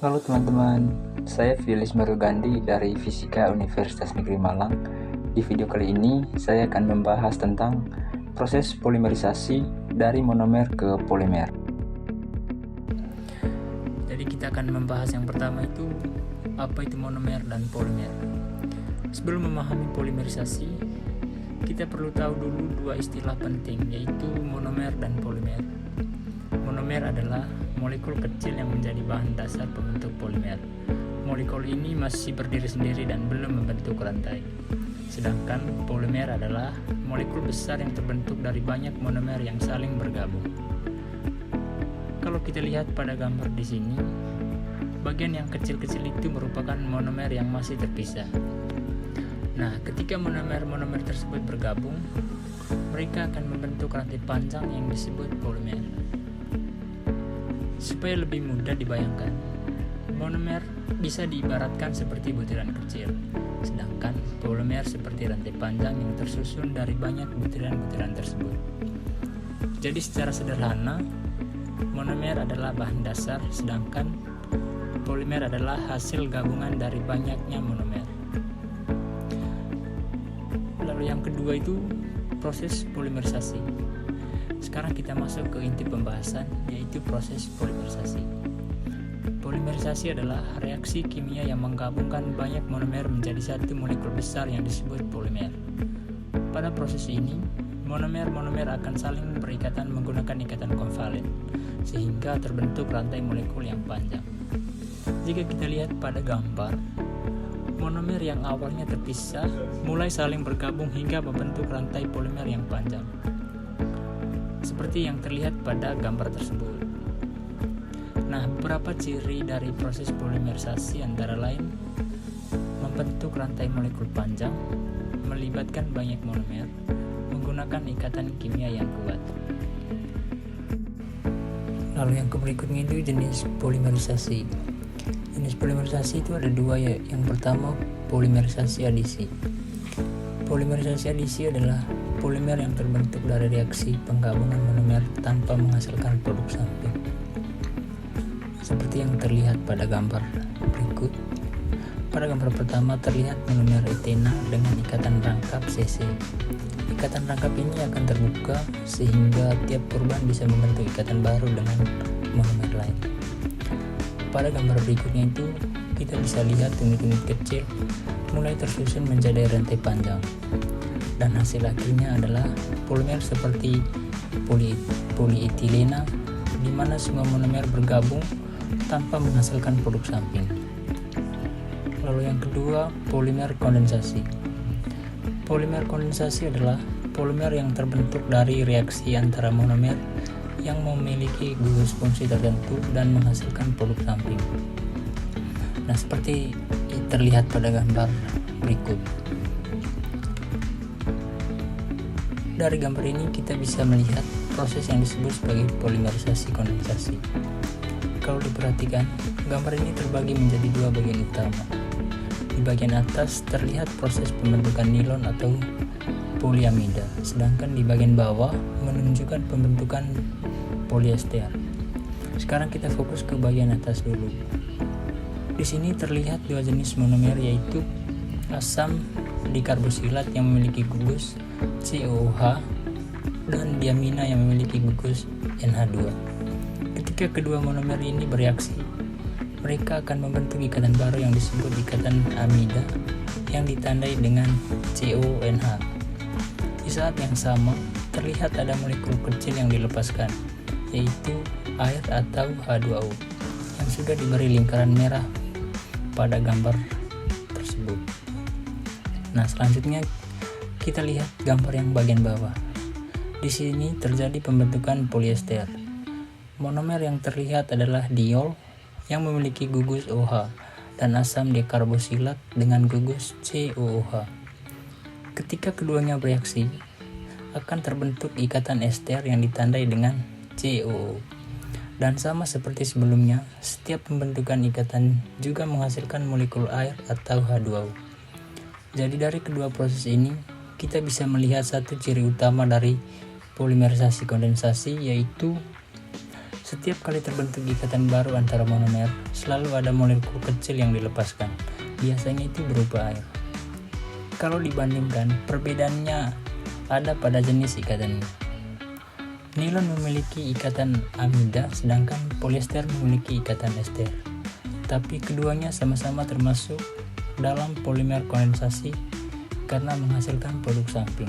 Halo teman-teman, saya Fidelis Marugandi dari Fisika Universitas Negeri Malang. Di video kali ini, saya akan membahas tentang proses polimerisasi dari monomer ke polimer. Jadi kita akan membahas yang pertama itu, apa itu monomer dan polimer. Sebelum memahami polimerisasi, kita perlu tahu dulu dua istilah penting, yaitu monomer dan polimer. Monomer adalah molekul kecil yang menjadi bahan dasar pembentuk polimer. Molekul ini masih berdiri sendiri dan belum membentuk rantai. Sedangkan polimer adalah molekul besar yang terbentuk dari banyak monomer yang saling bergabung. Kalau kita lihat pada gambar di sini, bagian yang kecil-kecil itu merupakan monomer yang masih terpisah. Nah, ketika monomer-monomer tersebut bergabung, mereka akan membentuk rantai panjang yang disebut polimer. Supaya lebih mudah dibayangkan, monomer bisa diibaratkan seperti butiran kecil, sedangkan polimer seperti rantai panjang yang tersusun dari banyak butiran-butiran tersebut. Jadi secara sederhana, monomer adalah bahan dasar, sedangkan polimer adalah hasil gabungan dari banyaknya monomer. Lalu yang kedua itu proses polimerisasi. Sekarang kita masuk ke inti pembahasan, yaitu proses polimerisasi. Polimerisasi adalah reaksi kimia yang menggabungkan banyak monomer menjadi satu molekul besar yang disebut polimer. Pada proses ini, monomer-monomer akan saling berikatan menggunakan ikatan konvalen, sehingga terbentuk rantai molekul yang panjang. Jika kita lihat pada gambar, monomer yang awalnya terpisah mulai saling bergabung hingga membentuk rantai polimer yang panjang, seperti yang terlihat pada gambar tersebut. Nah, beberapa ciri dari proses polimerisasi antara lain membentuk rantai molekul panjang, melibatkan banyak monomer, menggunakan ikatan kimia yang kuat. Lalu yang berikutnya itu jenis polimerisasi. Jenis polimerisasi itu ada dua, ya. Yang pertama, polimerisasi adisi. Polimerisasi adisi adalah polimer yang terbentuk dari reaksi penggabungan monomer tanpa menghasilkan produk samping. Seperti yang terlihat pada gambar berikut. Pada gambar pertama terlihat monomer etena dengan ikatan rangkap CC. Ikatan rangkap ini akan terbuka sehingga tiap korban bisa membentuk ikatan baru dengan monomer lain. Pada gambar berikutnya itu kita bisa lihat unit-unit kecil mulai tersusun menjadi rantai panjang, dan hasil akhirnya adalah polimer seperti polietilena, di mana semua monomer bergabung tanpa menghasilkan produk samping. Lalu yang kedua, polimer kondensasi. Polimer kondensasi adalah polimer yang terbentuk dari reaksi antara monomer yang memiliki gugus fungsi tertentu dan menghasilkan produk samping. Nah, seperti terlihat pada gambar berikut. Dari gambar ini kita bisa melihat proses yang disebut sebagai polimerisasi kondensasi. Kalau diperhatikan, gambar ini terbagi menjadi dua bagian utama. Di bagian atas terlihat proses pembentukan nilon atau poliamida, sedangkan di bagian bawah menunjukkan pembentukan polyester. Sekarang kita fokus ke bagian atas dulu. Di sini terlihat dua jenis monomer, yaitu asam dikarboksilat yang memiliki gugus COOH dan diamina yang memiliki gugus NH2. Ketika kedua monomer ini bereaksi, mereka akan membentuk ikatan baru yang disebut ikatan amida yang ditandai dengan CONH. Di saat yang sama, terlihat ada molekul kecil yang dilepaskan, yaitu air atau H2O, yang sudah diberi lingkaran merah pada gambar tersebut. Nah, selanjutnya kita lihat gambar yang bagian bawah. Di sini terjadi pembentukan polyester. Monomer yang terlihat adalah diol yang memiliki gugus OH dan asam dikarboksilat dengan gugus COOH. Ketika keduanya bereaksi, akan terbentuk ikatan ester yang ditandai dengan COO. Dan sama seperti sebelumnya, setiap pembentukan ikatan juga menghasilkan molekul air atau H2O. Jadi dari kedua proses ini, kita bisa melihat satu ciri utama dari polimerisasi kondensasi, yaitu Setiap kali terbentuk ikatan baru antara monomer, selalu ada molekul kecil yang dilepaskan. Biasanya itu berupa air. Kalau dibandingkan, perbedaannya ada pada jenis ikatannya. Nilon memiliki ikatan amida, sedangkan polyester memiliki ikatan ester. Tapi keduanya sama-sama termasuk dalam polimer kondensasi karena menghasilkan produk samping.